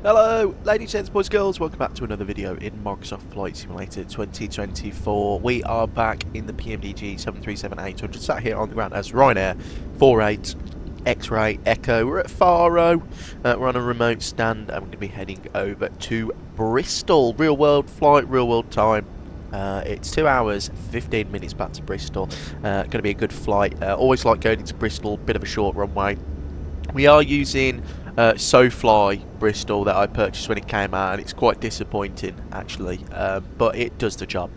Hello, ladies, gents, boys, girls. Welcome back to another video in Microsoft Flight Simulator 2024. We are back in the PMDG 737-800, sat here on the ground as Ryanair 48 X-Ray Echo. We're at Faro. We're on a remote stand, and we're going to be heading over to Bristol. Real world flight, real world time. It's 2 hours 15 minutes back to Bristol. Going to be a good flight. Always like going into Bristol. Bit of a short runway. We are using SoFly Bristol that I purchased when it came out, and it's quite disappointing actually, but it does the job.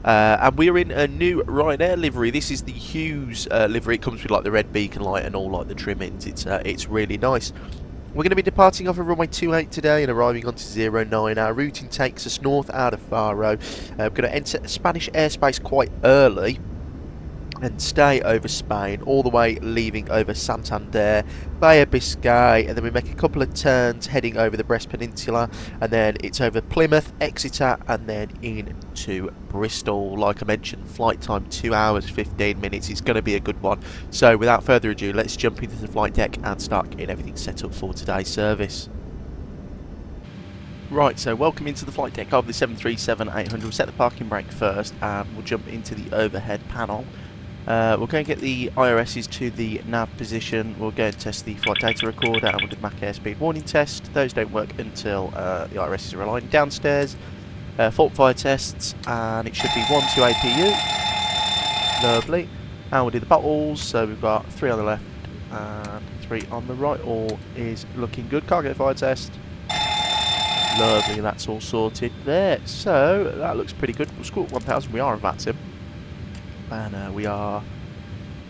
And we're in a new Ryanair livery. This is the Hughes livery. It comes with like the red beacon light and all like the trimmings. It's really nice. We're going to be departing off of runway 28 today and arriving onto 09. Our routing takes us north out of Faro. We're going to enter Spanish airspace quite early and stay over Spain, all the way leaving over Santander, Bay of Biscay, and then we make a couple of turns heading over the Brest Peninsula, and then it's over Plymouth, Exeter, and then into Bristol. Like I mentioned, flight time 2 hours 15 minutes. It's going to be a good one. So without further ado, let's jump into the flight deck and start getting everything set up for today's service. Right, so welcome into the flight deck of the 737-800. We'll set the parking brake first, and we'll jump into the overhead panel. We'll go and get the IRSs to the nav position. We'll go and test the flight data recorder, and we'll do the Mach airspeed warning test. Those don't work until the IRSs are aligned. Downstairs, fault fire tests, and it should be 1 to APU. Lovely. And we'll do the bottles. So we've got 3 on the left and 3 on the right. All is looking good. Cargo fire test. Lovely, that's all sorted there. So that looks pretty good. We'll score at 1000. We are a VATSIM. And we are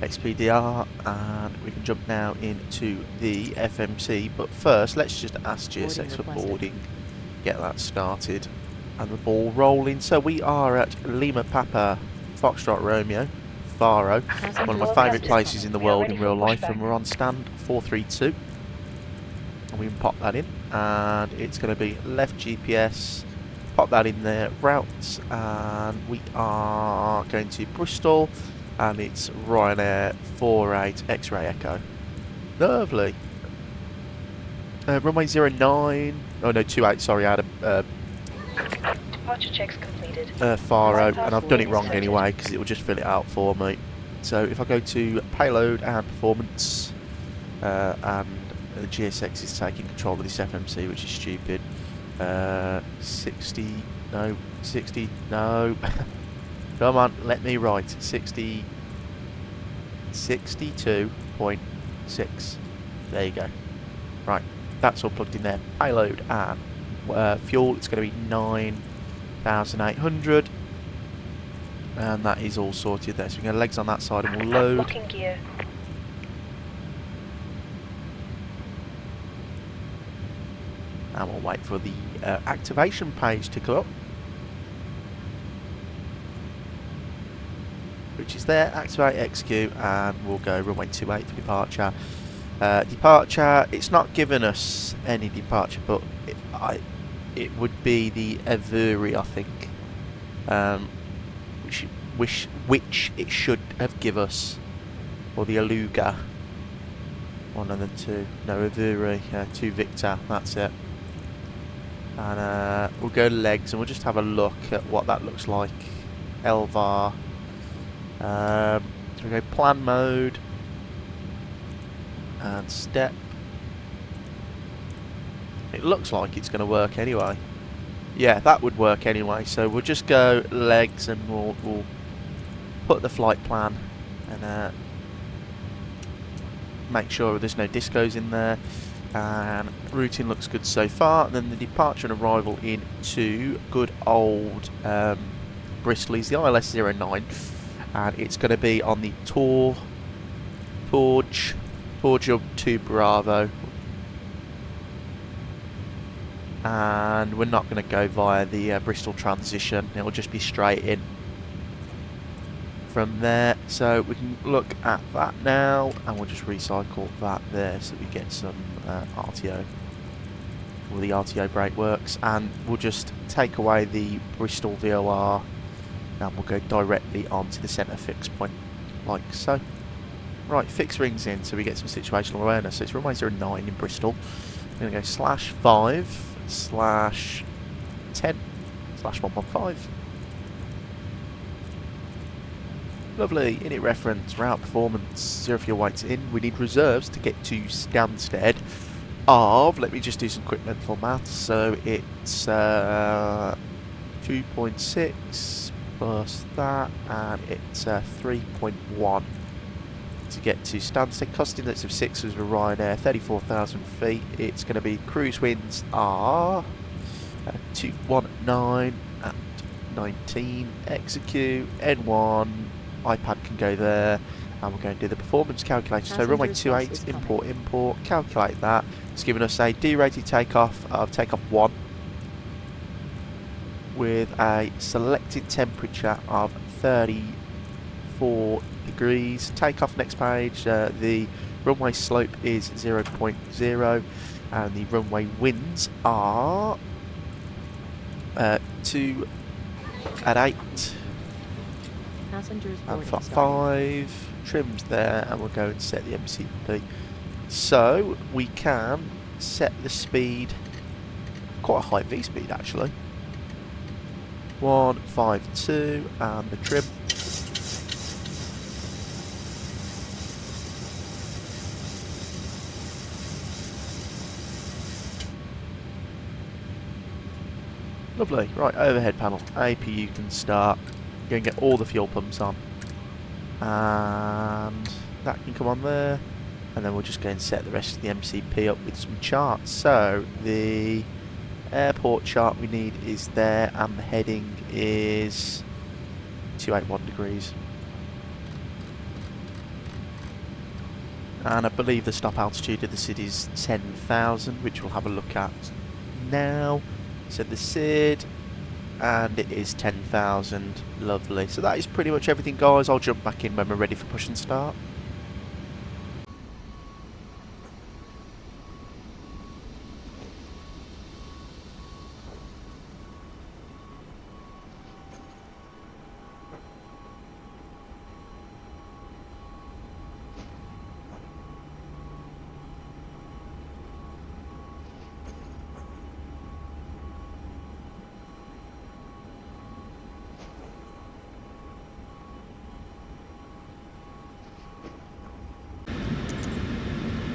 XPDR, and we can jump now into the FMC, but first let's just ask GSX for boarding, get that started and the ball rolling. So we are at Lima Papa Foxtrot Romeo, Faro, one of my favourite places in the world in real life, and we're on stand 432, and we can pop that in, and it's going to be left GPS. Pop that in there, routes, and we are going to Bristol, and it's Ryanair 48 X-Ray Echo. Lovely. Runway 09, oh no, 28, sorry, I had a departure checks completed. Faro, and I've done it wrong anyway, because it will just fill it out for me. So if I go to payload and performance, and the GSX is taking control of this FMC, which is stupid. 60, no, 60, no. Come on, let me write. 62.6. There you go. Right, that's all plugged in there. Payload and fuel, it's going to be 9,800. And that is all sorted there. So we're going to legs on that side and we'll load. Locking gear. And we'll wait for the activation page to come up, which is there. Activate, execute, and we'll go runway 28 for departure. Departure, it's not given us any departure, but it would be the Avuri, I think, which it should have given us, or the Aluga. One of the two. No, Avuri, 2 Victor, that's it. And we'll go legs and we'll just have a look at what that looks like. LVAR. So we'll go plan mode and step. It looks like it's going to work anyway. Yeah, that would work anyway. So we'll just go legs and we'll put the flight plan and make sure there's no discos in there. And routing looks good so far. And then the departure and arrival into good old Bristol is the ILS 09, and it's going to be on the Torge 2 Bravo, and we're not going to go via the Bristol transition. It will just be straight in from there. So we can look at that now, and we'll just recycle that there so we get some RTO, or the RTO brake works, and we'll just take away the Bristol VOR, and we'll go directly onto the centre fix point, like so. Right, fix rings in so we get some situational awareness. So it's runway 09 in Bristol. I'm going to go /5 1.8/10/115. Lovely. Init reference, route performance, 0 fuel weights in. We need reserves to get to Stansted of, let me just do some quick mental maths. So it's 2.6 plus that, and it's 3.1 to get to Stansted. Cost index of 6 was with Ryanair, 34,000 feet. It's going to be cruise winds are 219 at 19. Execute N1. iPad can go there, and we're going to do the performance calculator. So runway 28, import, calculate that. It's giving us a D-rated takeoff of takeoff 1 with a selected temperature of 34 degrees. Takeoff next page, the runway slope is 0.0 and the runway winds are 2 at 8 and 5. Trims there, and we'll go and set the MCP. So we can set the speed, quite a high V speed actually, 152, and the trim. Lovely. Right, overhead panel, APU can start. Go and get all the fuel pumps on, and that can come on there, and then we'll just go and set the rest of the MCP up with some charts. So the airport chart we need is there, and the heading is 281 degrees, and I believe the stop altitude of the city is 10,000, which we'll have a look at now. So the SID, and it is 10,000. Lovely. So that is pretty much everything, guys. I'll jump back in when we're ready for push and start.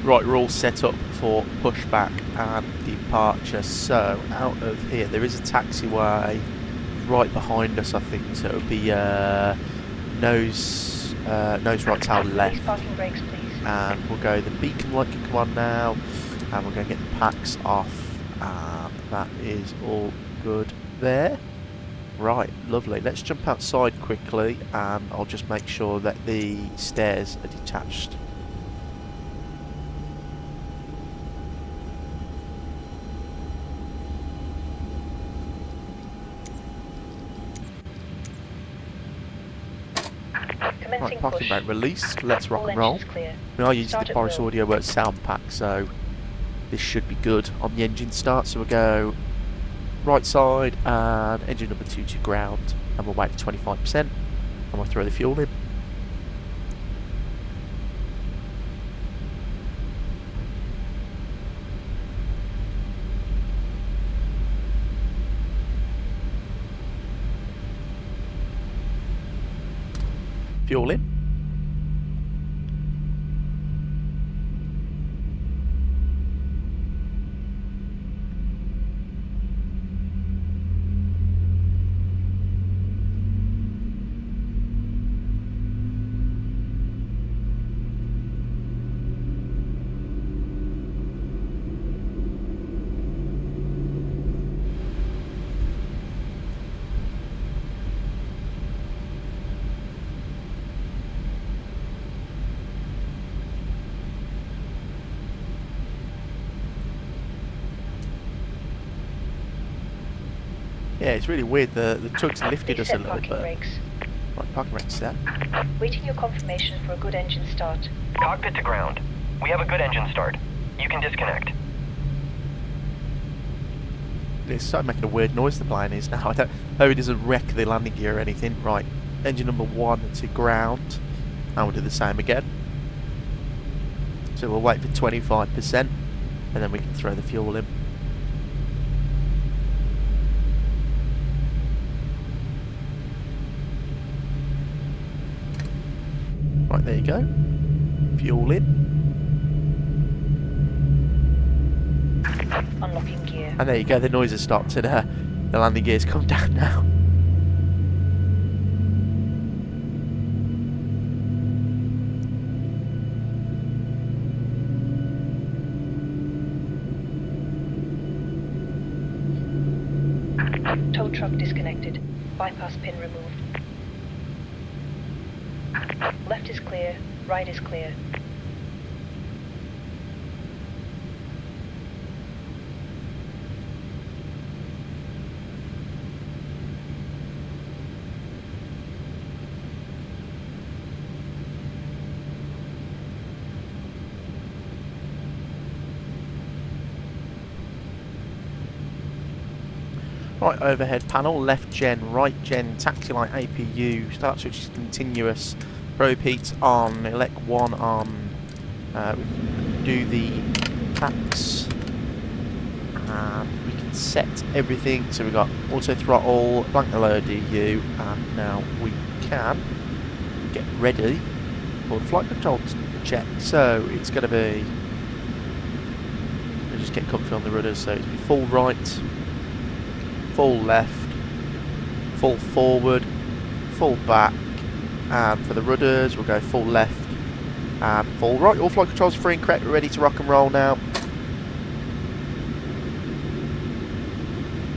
Right, we're all set up for pushback and departure. So out of here, there is a taxiway right behind us, I think. So it would be nose right tail left. Parking brakes, please. And we'll go. The beacon light can come on now, and we're going to get the packs off. And that is all good there. Right, lovely. Let's jump outside quickly, and I'll just make sure that the stairs are detached. Right, parking brake released. Let's rock and roll. We are using the Boris Audio Works sound pack, so this should be good on the engine start. So we'll go right side and engine number 2 to ground, and we'll wait for 25%, and we'll throw the fuel in. Fuel in. Yeah, it's really weird. The tug's lifted us a little bit. Brakes. Right, parking brakes set. Waiting your confirmation for a good engine start. Cockpit to ground. We have a good engine start. You can disconnect. It's starting making a weird noise, the plane is now. I don't hope it doesn't wreck the landing gear or anything. Right, engine number 1 to ground. And we'll do the same again. So we'll wait for 25%, and then we can throw the fuel in. There you go. Fuel in. Unlocking gear. And there you go, the noise has stopped and the landing gear's come down now. Tow truck disconnected. Bypass pin removed. Left is clear, right is clear. Right overhead panel, left gen, right gen, taxi light APU, start switch is continuous, probe heat on, elect 1 on, do the tax, and we can set everything, so we've got auto throttle, blank lower DU, and now we can get ready for the flight control check. So it's going to be, we'll just get comfy on the rudders, so it's full right, full left, full forward, full back, and for the rudders we'll go full left and full right. All flight controls free and correct, we're ready to rock and roll now.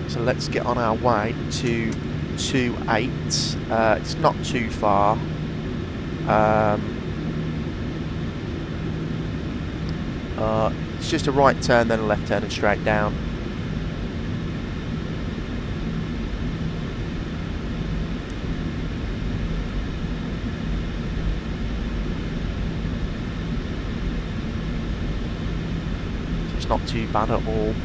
So let's get on our way to 28. It's not too far. It's just a right turn, then a left turn and straight down. It's not too bad at all.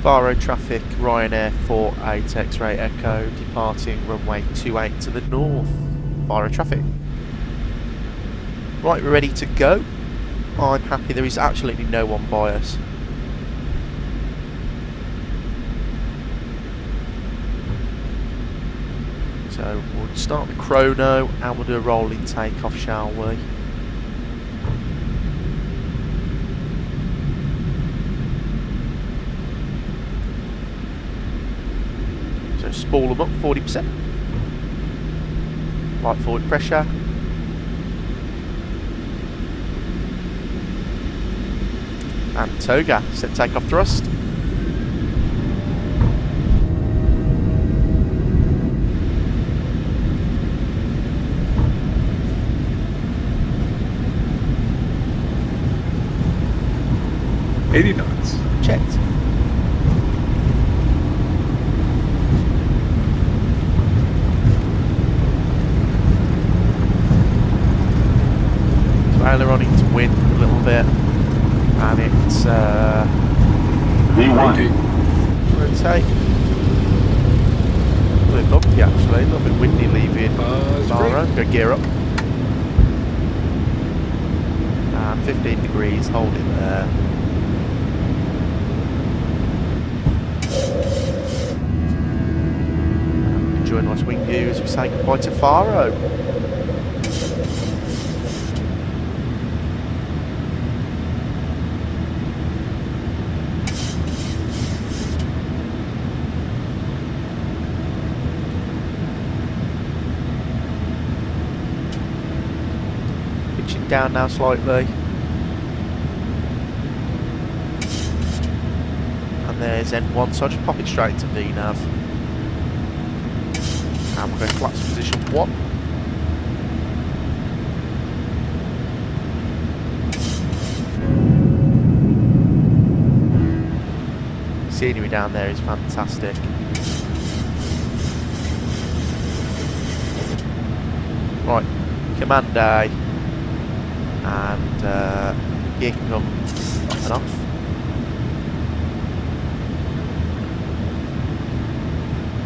Faro traffic, Ryanair 48 X-ray Echo, departing runway 28 to the north. Faro traffic. Right, we're ready to go. I'm happy there is absolutely no one by us. So we'll start the chrono and we'll do a rolling takeoff, shall we? Spool them up 40%. Light forward pressure. And toga. Set takeoff thrust. $80 knots. Checked. Aileron to wind a little bit, and it's rotate. Rotate. A little bumpy actually, a little bit windy leaving Faro. Go gear up. And 15 degrees, hold it there. And enjoy a nice wing view as we say goodbye to Faro. Down now slightly, and there's N1, so I'll just pop it straight into VNav, and we'll go flaps position 1. scenery down there is fantastic. Right, command day, and gear can come off and off.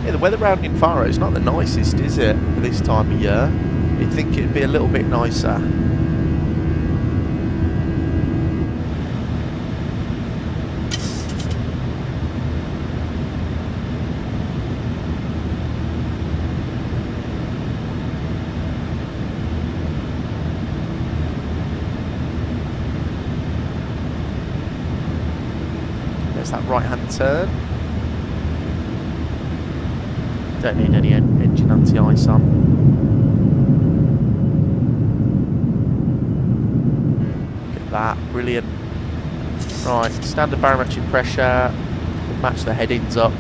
Yeah, the weather around in Faro is not the nicest, is it, for this time of year? You'd think it'd be a little bit nicer. There's that right-hand turn. Don't need any engine anti-ice on. Look at that, brilliant. Right, standard barometric pressure. We'll match the headings up.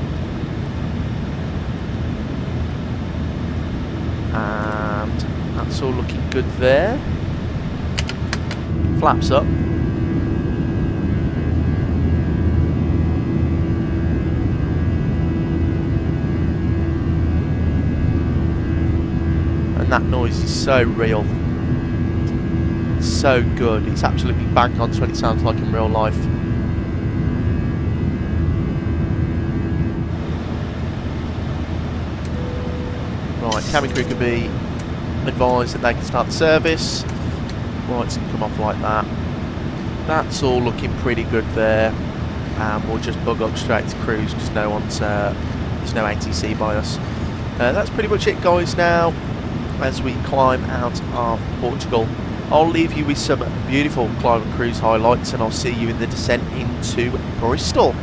And that's all looking good there. Flaps up. And that noise is so real, so good. It's absolutely bang on to what it sounds like in real life. Right, cabin crew can be advised that they can start the service. Lights can come off like that. That's all looking pretty good there. And we'll just bug up straight to cruise because no one's there's no ATC by us. That's pretty much it, guys. Now, as we climb out of Portugal, I'll leave you with some beautiful climb and cruise highlights, and I'll see you in the descent into Bristol.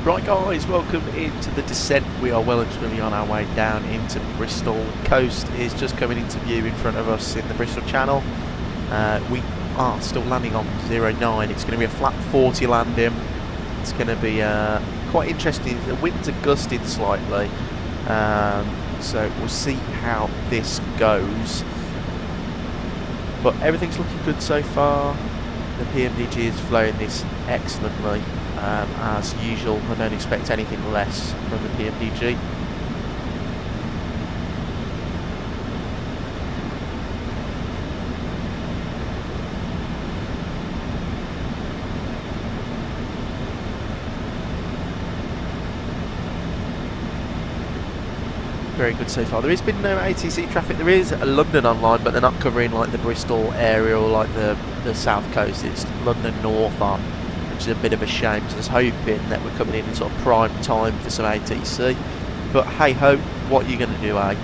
Right guys, welcome into the descent. We are well and truly on our way down into Bristol. Coast is just coming into view in front of us in the Bristol Channel. We are still landing on 09. It's going to be a flat 40 landing. It's going to be quite interesting. The winds are gusting slightly, so we'll see how this goes. But everything's looking good so far. The PMDG is flowing this excellently. As usual, I don't expect anything less from the PMDG. very good so far. There has been no ATC traffic. There is a London online, but they're not covering like the Bristol area or like the south coast. It's London North on, which is a bit of a shame, because I was hoping that we're coming in sort of prime time for some ATC. But hey ho, what are you going to do, eh?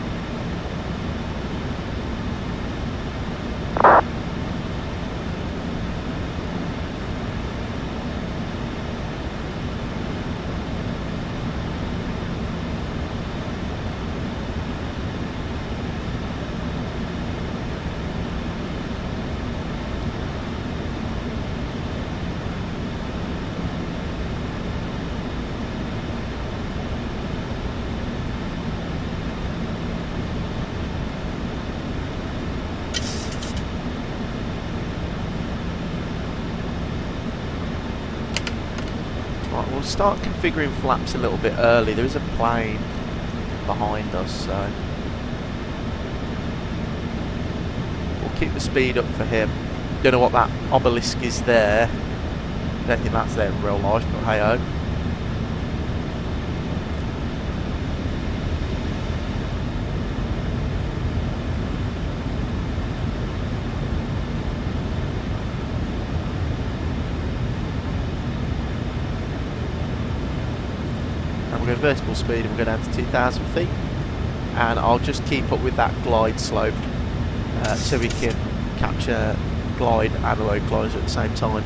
We'll start configuring flaps a little bit early. There is a plane behind us, so we'll keep the speed up for him. Don't know what that obelisk is there. Don't think that's there in real life, but hey ho. We'll go vertical speed and we'll go down to 2,000 feet, and I'll just keep up with that glide slope so we can capture glide and localizer at the same time.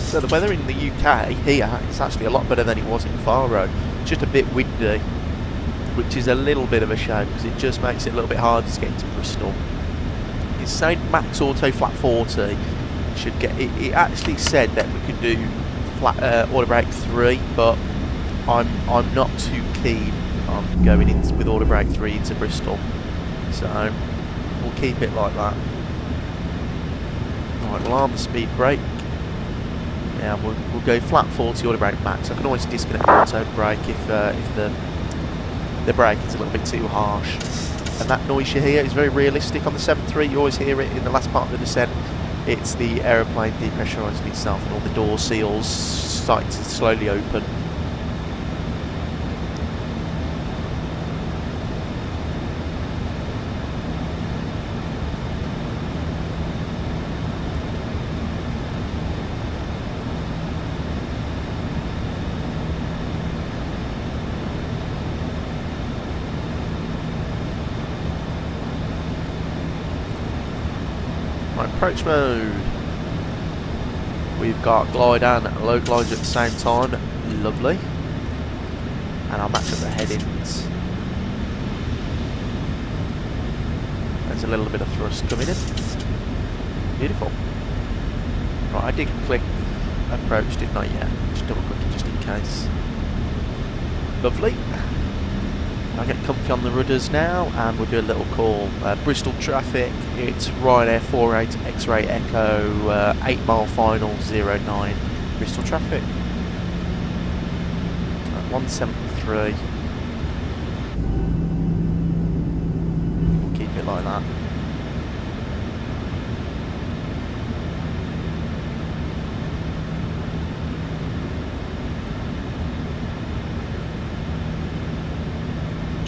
So the weather in the UK here is actually a lot better than it was in Faro. Just a bit windy, which is a little bit of a shame because it just makes it a little bit harder to get into Bristol. It's saying max auto flat 40 should get it. It actually said that we could do flat auto brake 3, but I'm not too keen on going in with auto brake 3 into Bristol, so we'll keep it like that. Right, we'll arm the speed brake. Yeah, we'll go flat 40 auto brake max. I can always disconnect the auto brake if the brake is a little bit too harsh. And that noise you hear is very realistic on the 7.3. You always hear it in the last part of the descent. It's the aeroplane depressurising itself and all the door seals starting to slowly open. Approach mode. We've got glide and localizer at the same time. Lovely. And I'll match up the headings. There's a little bit of thrust coming in. Beautiful. Right, I did click approach, didn't I? Yeah, just double click it just in case. Lovely. I'll get comfy on the rudders now and we'll do a little call. Bristol traffic, it's Ryanair 48 X-ray Echo 8 mile final 09 Bristol traffic. 173. Keep it like that.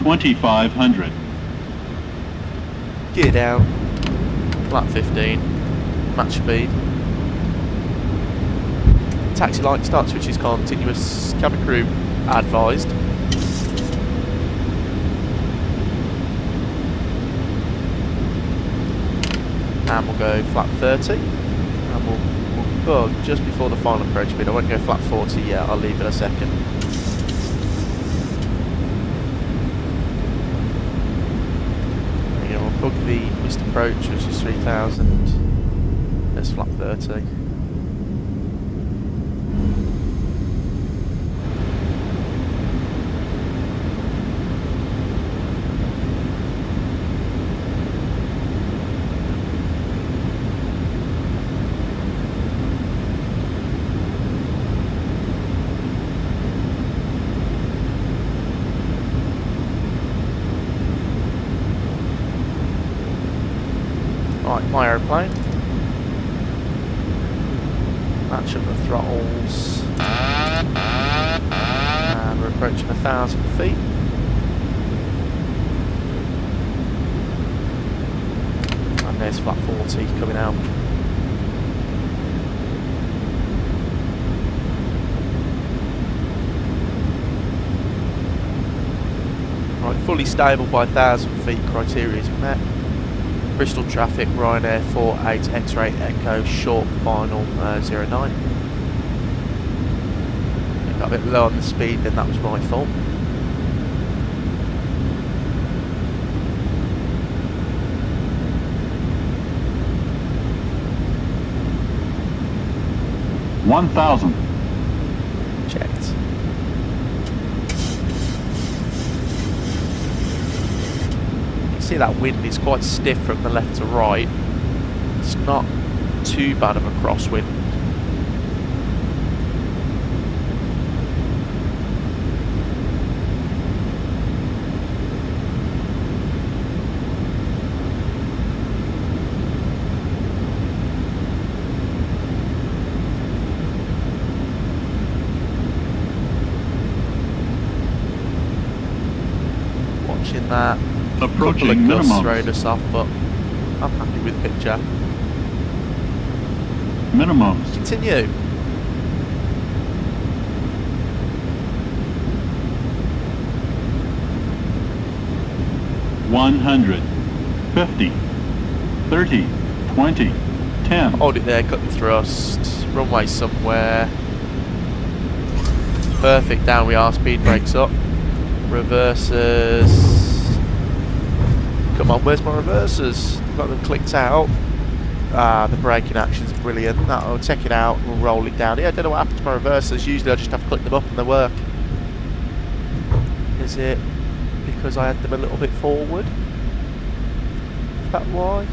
$2,500. Gear down, flat 15, match speed. Taxi light start switches continuous, cabin crew advised. And we'll go flat 30, and we'll bug just before the final approach speed. I won't go flat 40 yet, I'll leave it a second. Bug the missed approach, which is 3,000. There's flat 30. Right, my aeroplane. Matching the throttles. And we're approaching 1,000 feet. And there's flat 40 coming out. Right, fully stable by 1,000 feet criteria is met. Bristol traffic, Ryanair 48 X-ray Echo, short final 09. Got a bit low on the speed, then that was my fault. $1,000. Checked. See that wind is quite stiff from the left to right. It's not too bad of a crosswind. Watching that. Approaching Couple of gusts minimums. throwing us off, but I'm happy with the picture. Minimums. Continue. $100, 50, 30, 20, 10. Hold it there, cut the thrust. Runway somewhere. Perfect, down we are, speed brakes up. Reversers. Come on, where's my reversers? Got them clicked out. The braking action's brilliant. I'll check it out, we'll roll it down. Yeah, I don't know what happened to my reversers. Usually I just have to click them up and they work. Is it because I had them a little bit forward? Is that why?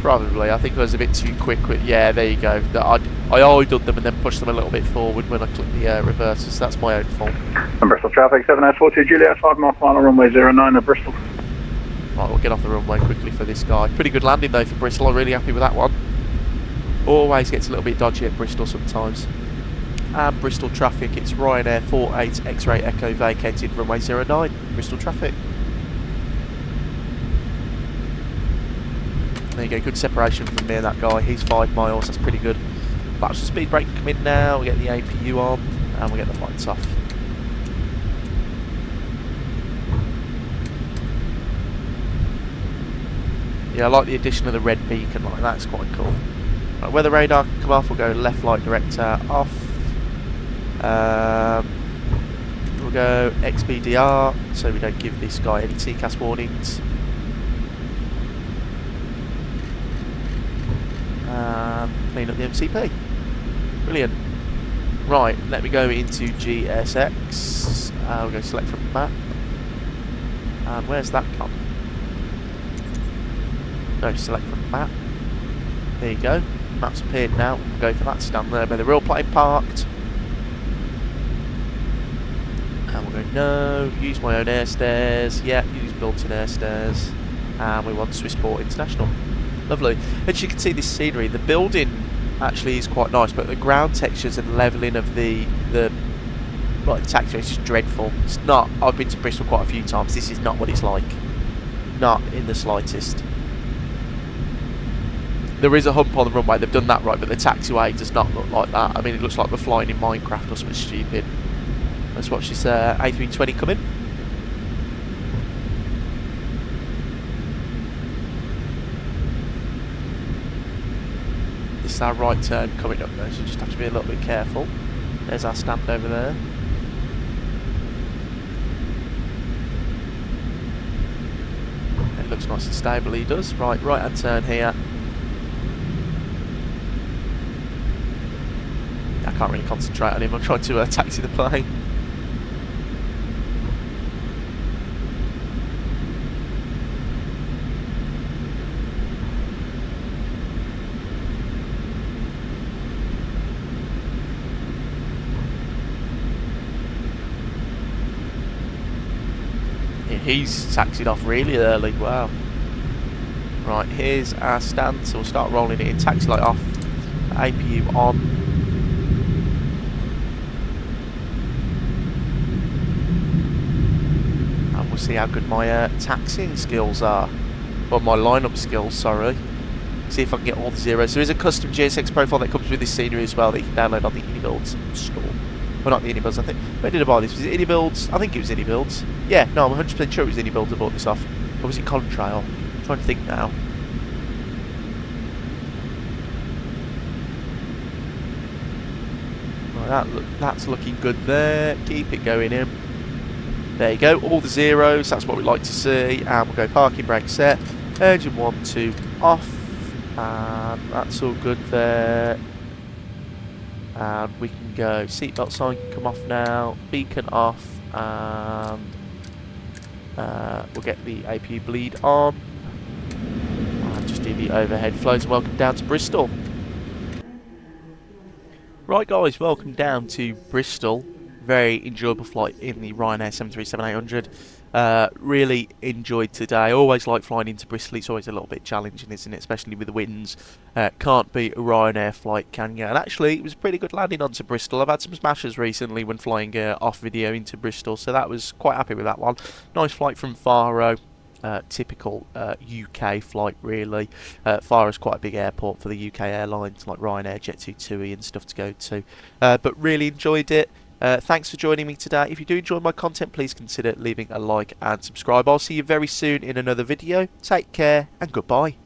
Probably. I think I was a bit too quick with... Yeah, there you go. I idled them and then pushed them a little bit forward when I clicked the reversers. That's my own fault. Bristol traffic, 7842 Juliet, 5 mile final, runway 09 at Bristol. Right, we'll get off the runway quickly for this guy. Pretty good landing though for Bristol. I'm really happy with that one. Always gets a little bit dodgy at Bristol sometimes. And Bristol traffic, it's Ryanair 48 X-ray Echo vacated runway 09. Bristol traffic. There you go, good separation from me and that guy. He's 5 miles, that's pretty good. Laps of speed brake come in now, we get the APU on, and we get the lights off. Yeah, I like the addition of the red beacon, like that's quite cool. Right, weather radar can come off, we'll go left light director off. We'll go XBDR, so we don't give this guy any TCAS warnings. Clean up the MCP. Brilliant. Right, let me go into GSX. We'll go select from the map. And where's that come? No, select from the map. There you go. Map's appeared now. We'll go for that. Stand there where the real plane parked. And we'll go no. Use my own air stairs. Yeah, use built-in air stairs. And we want Swissport International. Lovely. As you can see, this scenery, the building actually is quite nice, but the ground textures and levelling of the taxiway is just dreadful. It's not. I've been to Bristol quite a few times. This is not what it's like. Not in the slightest. There is a hump on the runway. They've done that right, but the taxiway does not look like that. I mean, it looks like we're flying in Minecraft or something stupid. Let's watch this A320 come in. This is our right turn coming up though, so just have to be a little bit careful. There's our stand over there. It looks nice and stable, he does. Right hand turn here. I can't really concentrate on him, I'm trying to taxi the plane. He's taxied off really early, wow. Right, here's our stand, so we'll start rolling it in. Taxi light off, APU on. And we'll see how good my taxiing skills are. Well, my lineup skills, sorry. See if I can get all the zeros. There is a custom GSX profile that comes with this scenery as well that you can download on the Anybuilds store. Well, not the Anybuilds, I think. Where did I buy this? Was it Anybuilds? I think it was Anybuilds. Yeah, no, I'm 100% sure it was Anybuilds I bought this off. Or was it Contrail? I'm trying to think now. Right, that's looking good there. Keep it going in. There you go, all the zeros, that's what we like to see. And we'll go parking brake set. Engine 1, 2, off. And that's all good there. And we can go, seatbelt sign can come off now, beacon off, and we'll get the APU bleed on. I'll just do the overhead flows and welcome down to Bristol. Right guys, welcome down to Bristol. Very enjoyable flight in the Ryanair 737-800. Really enjoyed today. Always like flying into Bristol. It's always a little bit challenging, isn't it? Especially with the winds. Can't beat a Ryanair flight, can you? And actually, it was a pretty good landing onto Bristol. I've had some smashes recently when flying off video into Bristol, so that was quite happy with that one. Nice flight from Faro. Typical UK flight, really. Faro's quite a big airport for the UK airlines like Ryanair, Jet2, TUI and stuff to go to. But really enjoyed it. Thanks for joining me today. If you do enjoy my content, please consider leaving a like and subscribe. I'll see you very soon in another video. Take care and goodbye.